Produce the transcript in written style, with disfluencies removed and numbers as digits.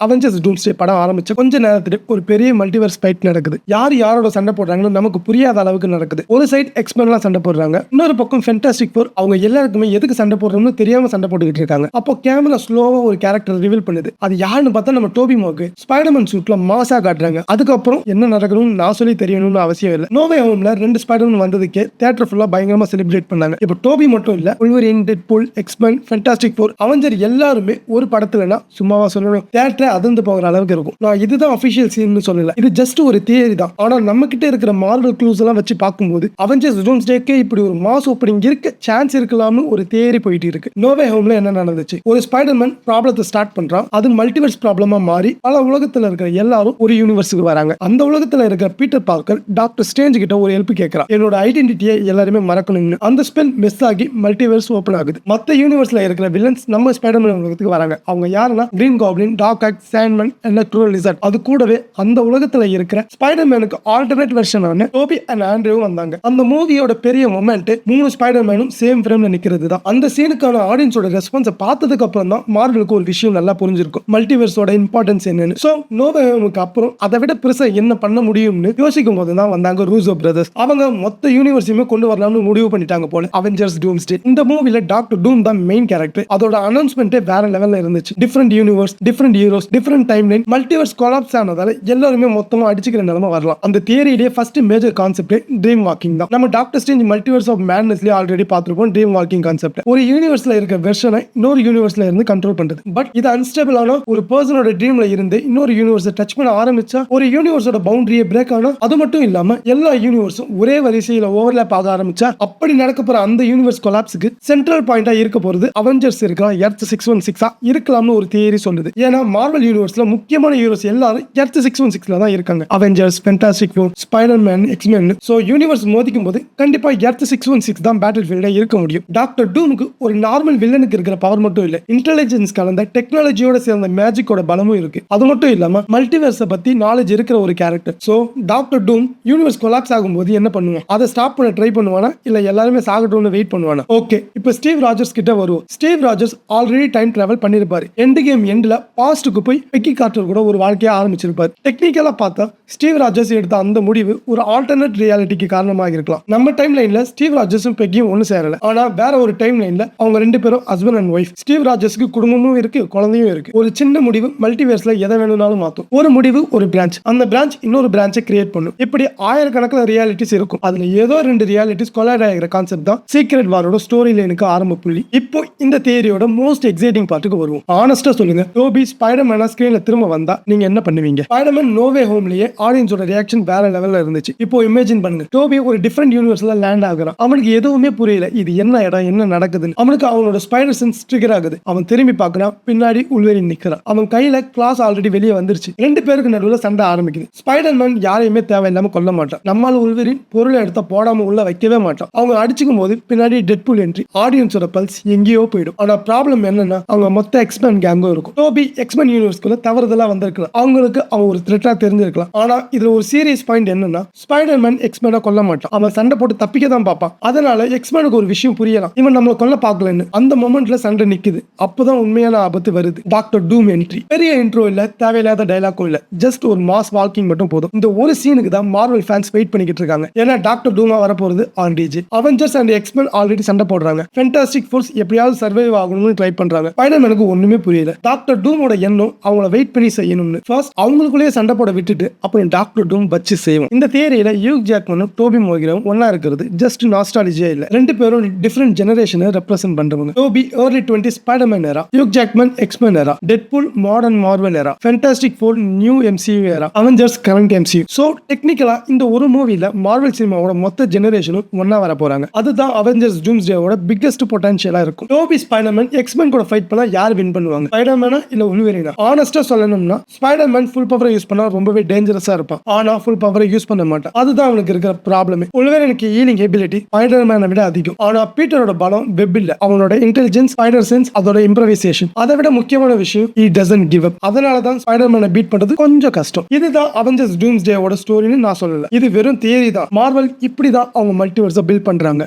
Avengers டூம்ஸ்டே படம் ஆரம்பிச்ச கொஞ்ச நேரத்துல ஒரு பெரிய மல்டிவர்ஸ் ஃபைட் நடக்குது. யார் யாரோட சண்டை போடுறாங்கன்னு நமக்கு புரியாத அளவுக்கு நடக்குது. ஒரு சைடு எக்ஸ்மென்லாம் சண்டை போடுறாங்க, இன்னொரு பக்கம் ஃபென்டாஸ்டிக் ஃபோர் அவங்க எல்லாருக்குமே எதுக்கு சண்டை போடுறோம்னு தெரியாம சண்டை போட்டுக்கிட்டு இருக்காங்க. அப்போ கேமரா ஸ்லோவா ஒரு கேரக்டர் ரிவீல் பண்ணுது. அது யாருன்னு பார்த்தா நம்ம டோபி மார்க் ஸ்பைடர்மேன் சூட்ல மாசா காட்டுறாங்க. அதுக்கப்புறம் என்ன நடக்கணும்னு நான் சொல்லி தெரியணும்னு அவசியம் இல்லை. நோ வே ஹோம்ல 2 ஸ்பைடர்மேன் வந்ததுக்கே தியேட்டர் ஃபுல்லா பயங்கரமா செலிப்ரேட் பண்ணாங்க. இப்போ டோபி மட்டும் இல்ல, Wolverine, Deadpool, X Men, Fantastic Four, Avenger எல்லாருமே ஒரு படத்துலனா சும்மாவா சொல்லணும், தியேட்டரை அதிர்ந்து போகிற அளவுக்கு இருக்கும். நான் இதுதான் அபிஷியல் சீன் சொல்லல, இது ஜஸ்ட் ஒரு தியரி தான். ஆனா நம்ம கிட்ட இருக்கிற மார்வல் க்ளூஸ் எல்லாம் வச்சு பார்க்கும்போது அவெஞ்சர்ஸ் டூம்ஸ்டேக்கே இப்படி ஒரு மாஸ் ஓப்பனிங் இருக்க சான்ஸ் இருக்கலாம்னு ஒரு தியரி போயிட்டு இருக்கு. நோ வே ஹோம்ல என்ன நடந்துச்சு, ஒரு ஸ்பைடர்மேன் ப்ராப்ளத்தை ஸ்டார்ட் பண்றான், அது மல்டிவர்ஸ் ப்ராப்ளமா மாறி பல உலகத்துல இருக்கிற எல்லாரும் ஒரு யூனிவர்ஸுக்கு வராங்க. அந்த உலகத்துல இருக்கிற பீட்டர் பார்க்கர் டாக்டர் ஸ்ட்ரேஞ்ச் கிட்ட ஒரு ஹெல்ப் கேட்கறான், என்னோட ஐடென்டிட்டியை எல்லாருமே மறக்கணும்னு. அந்த ஸ்பெல் மிஸ் ஆகி மல்டிவர்ஸ் ஓபன் ஆகுது. மத்த யூனிவர்ஸ்ல இருக்கிற வில்லன்ஸ் நம்ம ஸ்பைடர்மேன் உலகத்துக்கு வராங்க. அவங்க யாருன்னா கிரீன் காப்ளின், டாக் ஆக், சாண்ட்மேன், எலக்ட்ரோ லிசர்ட். அது கூடவே அந்த உலகத்துல இருக்கிற ஸ்பைடர்மேனுக்கு ஆல்டர்னேட் வெர்ஷனான டோபி அண்ட் ஆண்ட்ரூவும் வந்தாங்க. அந்த மூவியோட பெரிய மொமெண்ட் 3 ஸ்பைடர்மேனும் சேம் ஃப்ரேம்ல நிக்கிறது தான். அந்த சீனுக்கான ஆடியன்ஸோட ரெஸ்பான்ஸை பார்த்ததுக்கு அப்புறம் தான் மார்வலுக்கு ஒரு விஷயம் நல்லா புரிஞ்சிருக்கும், மல்டிவர்ஸோட இம்பார்ட்டன்ஸ் என்னன்னு. சோ நோ வே ஹோமுக்கு அப்புறம் அதை விட பெருசா என்ன பண்ண முடியும்னு யோசிக்கும் போது தான் வந்தாங்க ரூசோ பிரதர்ஸ். அவங்க மொத்த யூனிவர்ஸையுமே கொண்டு வரலாம்னு முடிவு பண்ணிட்டாங்க போல அவெஞ்சர்ஸ் டூம்ஸ்டே. இந்த மூவில டாக்டர் டூம் தான் மெயின் கேரக்டர். அதோட அனௌன்ஸ்மெண்ட்டே வேற லெவல்ல இருந்துச்சு. Different universe, different heroes, different timeline, multiverse collapse ஆனதால எல்லாருமே மொத்தமா அடிச்சுக்கிற நிலைமை வரலாம். அந்த தியரியிலே first major concept dream walking தான். நம்ம டாக்டர் ஸ்ட்ரேஞ்ச் மல்டிவர்ஸ் ஆஃப் மேட்னஸ்ல ஆல்ரெடி பார்த்திருப்போம் ட்ரீம் வாக்கிங் கான்செப்ட். ஒரு யூனிவர்ஸ்ல இருக்க வெர்ஷனை இன்னொரு யூனிவர்ஸ்ல இருந்து கண்ட்ரோல் பண்றது. பட் இது அன்ஸ்டேபிளான ஒரு பர்சனோட ட்ரீம்ல இருந்து இன்னொரு யூனிவர்ஸை டச் பண்ண ஆரம்பிச்சா ஒரு யூனிவர்ஸோட பவுண்டரியை பிரேக் ஆனா, அது மட்டும் இல்லாம எல்லா யூனிவர்ஸும் ஒரே வரிசையில ஓவர்லாப் ஆக ஆரம்பிச்சா அப்படி நடக்க போற அந்த யூனிவர்ஸ் கொலாப்ஸ்க்கு சென்ட்ரல் பாயிண்டா இருக்க போறது அவெஞ்சர்ஸ் இருக்கலாம், எர்த் 616 இருக்கலாம்னு ஒரு தியரி சொல்லுது. ஏன்னா மார்வல் யூனிவர்ஸ்ல முக்கியமான ஹீரோஸ் எல்லாரும் எர்த் 616 தான் இருக்காங்க. Avengers, Fantastic Four, Spiderman, X Men. So universe மோதிக்கும் போது கண்டிப்பா எர்த் 616 தான் பேட்டில் ஃபீல்டா இருக்க முடியும். டாக்டர் டூமுக்கு ஒரு நார்மல் வில்லனுக்கு இருக்கிற பவர் மட்டும் இல்ல, இன்டெலிஜென்ஸ் கலந்த டெக்னாலஜியோட சேர்ந்த மேஜிக்கோட பலமும் இருக்கு. அது மட்டும் இல்லாம மல்டிவர்ஸ பத்தி நாலேஜ் இருக்கிற ஒரு கேரக்டர். சோ டாக்டர் டூம் யூனிவர்ஸ் கொலாப்ஸ் ஆகும்போது என்ன பண்ணுவான், அதை ஸ்டாப் பண்ண ட்ரை பண்ணுவானா இல்ல எல்லாருமே சாகட்டும்னு வெயிட் பண்ணுவானா? ஓகே, இப்போ ஸ்டீவ் ராஜர்ஸ் கிட்ட வருவோம். Steve Rogers already time travel பண்ணிருப்பாரு. எண்ட் கேம் எண்ட்ல பாஸ்டுக்கு போய் பெக்கி கார்ட்டர் கூட ஒரு வாழ்க்கையை ஆரம்பிச்சிருப்பாரு. டெக்னிக்கலா பார்த்தா ஸ்டீவ் ராஜர்ஸ் எடுத்த அந்த முடிவு ஒரு ஆல்டர்னேட் ரியாலிட்டிக்கு காரணமாக இருக்கலாம். நம்ம டைம் லைன்ல ஸ்டீவ் ராஜர்ஸும் பெக்கியும் ஒன்னு சேரல. ஆனா வேற ஒரு டைம் லைன்ல அவங்க 2 பேரும் ஹஸ்பண்ட் அண்ட் ஒய்ஃப். ஸ்டீவ் ராஜர்ஸ்க்கு குடும்பமும் இருக்கு, குழந்தையும் இருக்கு. ஒரு சின்ன முடிவு மல்டிவர்ஸ்ல எதை வேணும்னாலும் மாத்தும். ஒரு முடிவு ஒரு பிரான்ச், அந்த பிரான்ச் இன்னொரு பிரான்ச்சை கிரியேட் பண்ணும். இப்படி ஆயிரக்கணக்கில் ரியாலிட்டிஸ் இருக்கும். அதுல ஏதோ 2 ரியாலிட்டிஸ் கொலாய்ட் ஆகிற கான்செப்ட் தான் சீக்ரெட் வாரோட ஸ்டோரி லைனுக்கு ஆரம்ப புள்ளி. இப்போ இந்த தியரியோட மோஸ்ட் எக்ஸைட்டிங் பார்ட்டுக்கு வருவோம். ஆனஸ்டா சொல்லுங்க, டோபி ஸ்பைடர்மேனா ஸ்கிரீன்ல திரும்ப வந்தா நீங்க என்ன பண்ணுவீங்க? ஸ்பைடர்மேன் நோ வே ஹோம்லயே ஆடியன்ஸோட ரியாக்ஷன் வேற லெவல்ல இருந்துச்சு. இப்போ இமேஜின் பண்ணுங்க, டோபி ஒரு டிஃபரெண்ட் யூனிவர்ஸ்ல லேண்ட் ஆகுறான். அவனுக்கு எதுவுமே புரியல, இது என்ன இடம், என்ன நடக்குதுன்னு. அவனுக்கு அவனோட ஸ்பைடர் சென்ஸ் ட்ரிகர் ஆகுது. அவன் திரும்பி பார்க்கறான், பின்னாடி உல்வரின் நிக்கிறான். அவன் கையில கிளாஸ் ஆல்ரெடி வெளியே வந்துருச்சு. 2 பேருக்கு நடுவுல சண்டை ஆரம்பிக்குது. ஸ்பைடர்மேன் யாரையுமே தேவையில்லாம கொல்ல மாட்டான். நம்மால உல்வரின் பொருளை எடுத்த போடாம உள்ள வைக்கவே மாட்டான். அவங்க அடிச்சுக்கும் போது பின்னாடி டெட்பூல் என்ட்ரி. ஆடியன்ஸோட பல்ஸ் எங்கேயோ போயிடும். ஆனா ப்ராப்ளம் என்னன்னா அவங்க மொத்த எக்ஸ்மென் கேங்கும் இருக்கும். டோபி எக்ஸ்மென் யூனிவர்ஸ்குள்ள தவறுதலா வந்திருக்கலாம். அவங்களுக்கு அவன் ஒரு த்ரெட்டா தெரிஞ்சிருக்கலாம். ஆனா இதுல ஒரு சீரியஸ் பாயிண்ட் என்னன்னா ஸ்பைடர்மேன் எக்ஸ்மெனை கொல்ல மாட்டான். அவன் சண்டை போட்டு தப்பிக்க தான் பார்ப்பான். அதனால எக்ஸ்மெனுக்கு ஒரு விஷயம் புரியலாம், இவன் நம்மள கொல்ல பார்க்கலன்னு. அந்த மொமெண்ட்ல சண்டை நிக்குது. அப்பதான் உண்மையான ஆபத்து வருது. டாக்டர் டூம் என்ட்ரி. பெரிய இன்ட்ரோ இல்ல, தேவையில்லாத டைலாக்கும் இல்ல, ஜஸ்ட் ஒரு மாஸ் வாக்கிங் மட்டும் போதும். இந்த ஒரு சீனுக்கு தான் மார்வல் ஃபேன்ஸ் வெயிட் பண்ணிக்கிட்டு இருக்காங்க. ஏன்னா டாக்டர் டூமா வரப்போறது on DJ. Avengers and X-Men already சண்டை போடுறாங்க. ஃபென்டாஸ்டிக் ஃபோர்ஸ் எப்படியாவது சர்வைவ் ஆகணும்னு ட்ரை பண்றாங்க. ஸ்பைடர்மேனுக்கு ஒண்ணுமே புரியல. டாக்டர் டூமோட எண்ணம் அவங்கள வெயிட் பண்ணி செய்யணும்னு. ஃபர்ஸ்ட் அவங்களுக்குள்ளேயே சண்டை போட விட்டுட்டு அப்புறம் டாக்டர் டூம் வச்சு செய்வோம். இந்த தியரியில ஹியூக் ஜாக்மனும் டோபி மார்கும் ஒன்னா இருக்கிறது ஜஸ்ட் நாஸ்டாலஜியா இல்ல. 2 பேரும் டிஃபரெண்ட் ஜெனரேஷனை ரெப்ரசென்ட் பண்றவங்க. Tobey early 20s Spiderman era, Hugh Jackman X Men era, Deadpool modern Marvel era, fantastic four new MCU era, Avengers current MCU. So டெக்னிக்கலா இந்த ஒரு மூவில மார்வல் சினிமாவோட மொத்த ஜெனரேஷனும் ஒன்னா வர போறாங்க. அதுதான் அவெஞ்சர்ஸ் டூம்ஸ்டேவோட பிக்கெஸ்ட் பொட்டன்ஷியலா இருக்கும். டோபி ஸ்பைடர்மேன் எக்ஸ்மென் கூட ஃபைட் பண்ணா யார் வின் பண்ணுவாங்க, ஸ்பைடர்மேனா இல்ல உல்வரினா? ஆனஸ்டா சொல்லணும்னா ஸ்பைடர்மேன் ஃபுல் பவரை யூஸ் பண்ணா ரொம்பவே டேஞ்சரஸா இருப்பான். ஆனா ஃபுல் பவரை யூஸ் பண்ண மாட்டான். அதுதான் அவனுக்கு இருக்கிற ப்ராப்ளம். உல்வரினுக்கு ஹீலிங் எபிலிட்டி ஸ்பைடர்மேனை விட அதிகம். ஆனா பீட்டரோட பலம் வெப் இல்ல, அவனோட இன்டெலிஜென்ஸ், ஸ்பைடர் சென்ஸ், அதோட இம்ப்ரவைசேஷன். அதை விட முக்கியமான விஷயம் he doesn't give up. அதனால தான் ஸ்பைடர்மேனை பீட் பண்றது கொஞ்சம் கஷ்டம். இதுதான் அவெஞ்சர்ஸ் டூம்ஸ்டேவோட ஸ்டோரின்னு நான் சொல்லல. இது வெறும் தியரி தான். மார்வல் இப்படி தான் அவங்க மல்டிவர்ஸை பில்ட் பண்றாங்க.